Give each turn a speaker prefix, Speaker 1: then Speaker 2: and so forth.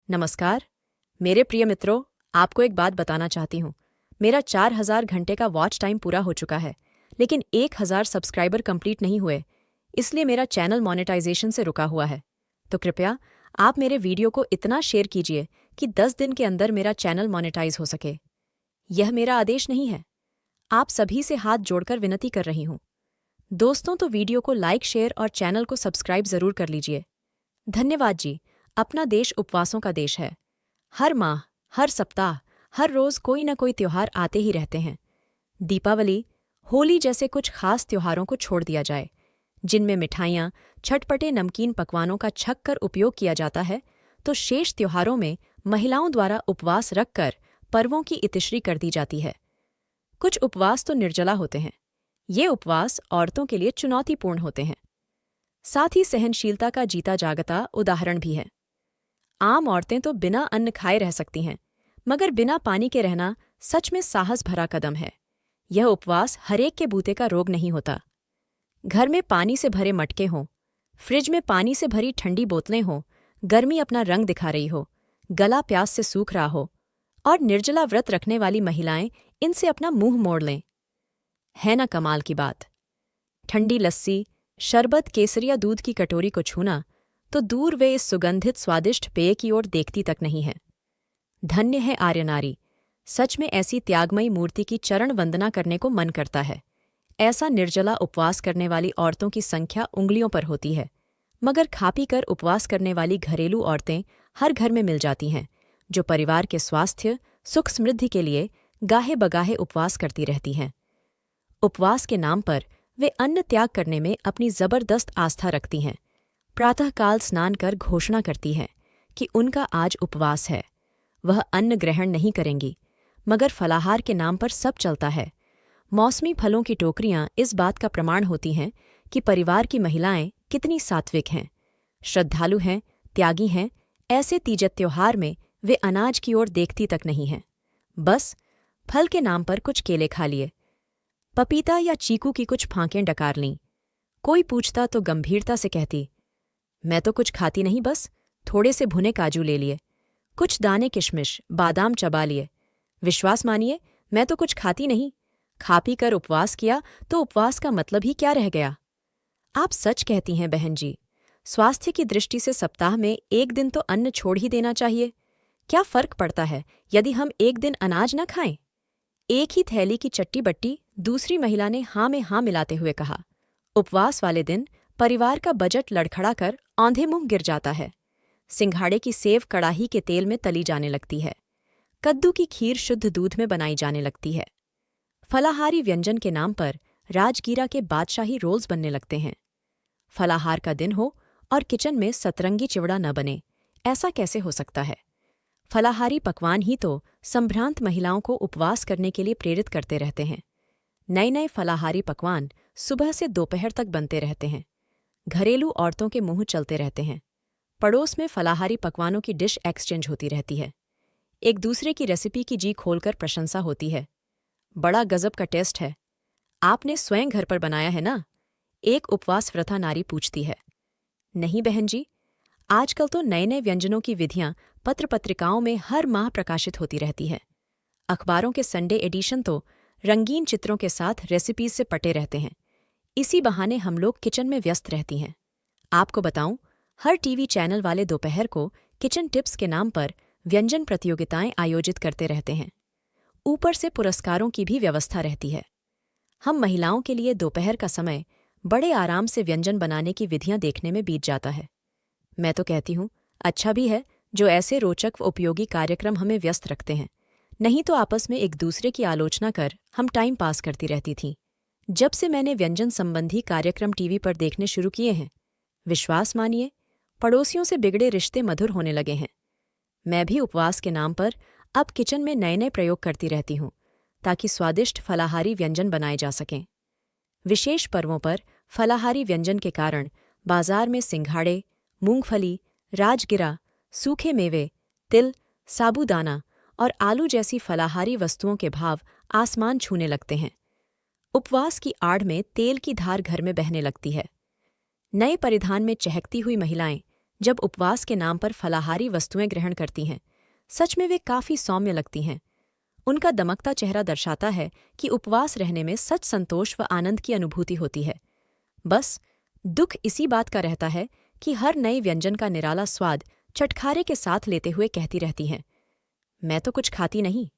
Speaker 1: नमस्कार मेरे प्रिय मित्रों, आपको एक बात बताना चाहती हूँ। मेरा 4000 घंटे का वॉच टाइम पूरा हो चुका है, लेकिन 1000 सब्सक्राइबर कंप्लीट नहीं हुए, इसलिए मेरा चैनल मोनेटाइजेशन से रुका हुआ है। तो कृपया आप मेरे वीडियो को इतना शेयर कीजिए कि 10 दिन के अंदर मेरा चैनल मोनेटाइज हो सके। यह मेरा आदेश नहीं है, आप सभी से हाथ जोड़कर विनती कर रही हूँ। दोस्तों, तो वीडियो को लाइक, शेयर और चैनल को सब्सक्राइब जरूर कर लीजिए। धन्यवाद जी। अपना देश उपवासों का देश है। हर माह, हर सप्ताह, हर रोज कोई न कोई त्योहार आते ही रहते हैं। दीपावली, होली जैसे कुछ खास त्योहारों को छोड़ दिया जाए, जिनमें मिठाइयाँ, चटपटे नमकीन पकवानों का छक कर उपयोग किया जाता है, तो शेष त्योहारों में महिलाओं द्वारा उपवास रखकर पर्वों की इतिश्री कर दी जाती है। कुछ उपवास तो निर्जला होते हैं। ये उपवास औरतों के लिए चुनौतीपूर्ण होते हैं, साथ ही सहनशीलता का जीता जागता उदाहरण भी है। आम औरतें तो बिना अन्न खाए रह सकती हैं, मगर बिना पानी के रहना सच में साहस भरा कदम है। यह उपवास हरेक के बूते का रोग नहीं होता। घर में पानी से भरे मटके हों, फ्रिज में पानी से भरी ठंडी बोतलें हों, गर्मी अपना रंग दिखा रही हो, गला प्यास से सूख रहा हो, और निर्जला व्रत रखने वाली महिलाएं इनसे अपना मुंह मोड़ लें। है ना कमाल की बात। ठंडी लस्सी, शरबत, केसरिया दूध की कटोरी को छूना तो दूर वे इस सुगंधित स्वादिष्ट पेय की ओर देखती तक नहीं है। धन्य है आर्य नारी। सच में ऐसी त्यागमयी मूर्ति की चरण वंदना करने को मन करता है। ऐसा निर्जला उपवास करने वाली औरतों की संख्या उंगलियों पर होती है, मगर खा पी कर उपवास करने वाली घरेलू औरतें हर घर में मिल जाती हैं, जो परिवार के स्वास्थ्य, सुख समृद्धि के लिए गाहे बगाहे उपवास करती रहती हैं। उपवास के नाम पर वे अन्न त्याग करने में अपनी जबरदस्त आस्था रखती हैं। प्रातःकाल स्नान कर घोषणा करती हैं कि उनका आज उपवास है। वह अन्न ग्रहण नहीं करेंगी, मगर फलाहार के नाम पर सब चलता है। मौसमी फलों की टोकरियां इस बात का प्रमाण होती हैं कि परिवार की महिलाएं कितनी सात्विक हैं, श्रद्धालु हैं, त्यागी हैं। ऐसे तीजत त्योहार में वे अनाज की ओर देखती तक नहीं हैं। बस फल के नाम पर कुछ केले खा लिए, पपीता या चीकू की कुछ फांकें डकार लीं। कोई पूछता तो गंभीरता से कहती, मैं तो कुछ खाती नहीं, बस थोड़े से भुने काजू ले लिए, कुछ दाने किशमिश, बादाम चबा लिए। विश्वास मानिए, मैं तो कुछ खाती नहीं। खा पी कर उपवास किया तो उपवास का मतलब ही क्या रह गया। आप सच कहती हैं बहन जी। स्वास्थ्य की दृष्टि से सप्ताह में एक दिन तो अन्न छोड़ ही देना चाहिए। क्या फर्क पड़ता है यदि हम एक दिन अनाज न खाएं? एक ही थैली की चट्टी बट्टी दूसरी महिला ने हाँ में हाँ मिलाते हुए कहा। उपवास वाले दिन परिवार का बजट लड़खड़ा कर औंधे मुंह गिर जाता है। सिंघाड़े की सेव कड़ाही के तेल में तली जाने लगती है। कद्दू की खीर शुद्ध दूध में बनाई जाने लगती है। फलाहारी व्यंजन के नाम पर राजगीरा के बादशाही रोल्स बनने लगते हैं। फलाहार का दिन हो और किचन में सतरंगी चिवड़ा न बने, ऐसा कैसे हो सकता है? फलाहारी पकवान ही तो संभ्रांत महिलाओं को उपवास करने के लिए प्रेरित करते रहते हैं। नए नए फलाहारी पकवान सुबह से दोपहर तक बनते रहते हैं। घरेलू औरतों के मुंह चलते रहते हैं। पड़ोस में फलाहारी पकवानों की डिश एक्सचेंज होती रहती है। एक दूसरे की रेसिपी की जी खोलकर प्रशंसा होती है। बड़ा गजब का टेस्ट है। आपने स्वयं घर पर बनाया है ना? एक उपवास व्रता नारी पूछती है। नहीं बहन जी, आजकल तो नए नए व्यंजनों की विधियां पत्र पत्रिकाओं में हर माह प्रकाशित होती रहती है। अखबारों के संडे एडिशन तो रंगीन चित्रों के साथ रेसिपीज से पटे रहते हैं। इसी बहाने हम लोग किचन में व्यस्त रहती हैं। आपको बताऊं, हर टीवी चैनल वाले दोपहर को किचन टिप्स के नाम पर व्यंजन प्रतियोगिताएं आयोजित करते रहते हैं। ऊपर से पुरस्कारों की भी व्यवस्था रहती है। हम महिलाओं के लिए दोपहर का समय बड़े आराम से व्यंजन बनाने की विधियां देखने में बीत जाता है। मैं तो कहती हूँ, अच्छा भी है जो ऐसे रोचक व उपयोगी कार्यक्रम हमें व्यस्त रखते हैं। नहीं तो आपस में एक दूसरे की आलोचना कर हम टाइम पास करती रहती थीं। जब से मैंने व्यंजन संबंधी कार्यक्रम टीवी पर देखने शुरू किए हैं, विश्वास मानिए, पड़ोसियों से बिगड़े रिश्ते मधुर होने लगे हैं। मैं भी उपवास के नाम पर अब किचन में नए नए प्रयोग करती रहती हूँ, ताकि स्वादिष्ट फलाहारी व्यंजन बनाए जा सकें। विशेष पर्वों पर फलाहारी व्यंजन के कारण बाजार में सिंघाड़े, मूंगफली, राजगिरा, सूखे मेवे, तिल, साबूदाना और आलू जैसी फलाहारी वस्तुओं के भाव आसमान छूने लगते हैं। उपवास की आड़ में तेल की धार घर में बहने लगती है। नए परिधान में चहकती हुई महिलाएं जब उपवास के नाम पर फलाहारी वस्तुएं ग्रहण करती हैं। सच में वे काफ़ी सौम्य लगती हैं। उनका दमकता चेहरा दर्शाता है कि उपवास रहने में सच संतोष व आनंद की अनुभूति होती है। बस दुख इसी बात का रहता है कि हर नए व्यंजन का निराला स्वाद चटखारे के साथ लेते हुए कहती रहती हैं, मैं तो कुछ खाती नहीं,